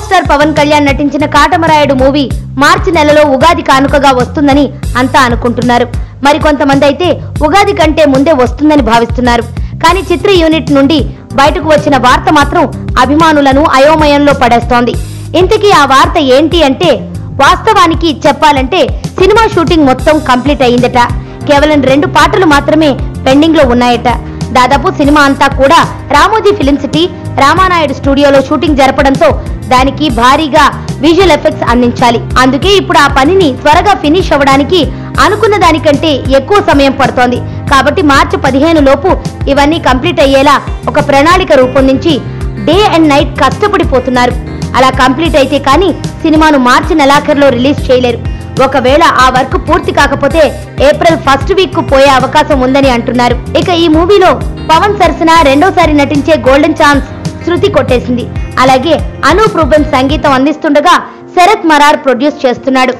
Star Pawan Kalyan నటించిన Katamarayudu movie మార్చి నెలలో ఉగాది కానుకగా వస్తుందని అంతా అనుకుంటున్నారు. మరికొంతమంది అయితే ఉగాది కంటే ముందే వస్తుందని భావిస్తున్నారు. కానీ చిత్ర యూనిట్ నుండి బయటకు వచ్చిన వార్త మాత్రం అభిమానులను అయోమయంలో పడేస్తోంది. ఇంతకీ ఆ వార్త ఏంటి అంటే, వాస్తవానికి చెప్పాలంటే సినిమా షూటింగ్ మొత్తం కంప్లీట్ అయిందట. కేవలం 2 పాటలు మాత్రమే పెండింగ్ లో ఉన్నాయట. దాదాపు సినిమా అంతా కూడా రామోజీ ఫిలిం సిటీ రామానాయుడు స్టూడియోలో షూటింగ్ జరపడంతో దానికి భారీగా విజువల్ ఎఫెక్ట్స్ అందించాలి. అందుకే ఇప్పుడు ఆ పనిని త్వరగా ఫినిష్ అవ్వడానికి అనుకున్న దానికంటే ఎక్కువ సమయం పడుతోంది. కాబట్టి మార్చి 15 లోపు ఇవన్నీ కంప్లీట్ అయ్యేలా ఒక ప్రణాళిక రూపొందించి డే అండ్ నైట్ కష్టపడిపోతున్నారు. అలా కంప్లీట్ అయితే కానీ సినిమాను మార్చి నెలాఖరులో రిలీజ్ చేయలేరు. ఒకవేళ ఆ వర్క్ పూర్తి కాకపోతే ఏప్రిల్ ఫస్ట్ వీక్ కు పోయే అవకాశం ఉందని అంటున్నారు. ఇక ఈ మూవీలో పవన్ సరసన రెండోసారి నటించే గోల్డెన్ ఛాన్స్ శృతి కొట్టేసింది. అలాగే అనూప్ రూబెన్ సంగీతం అందిస్తుండగా శరత్ మరార్ ప్రొడ్యూస్ చేస్తున్నాడు.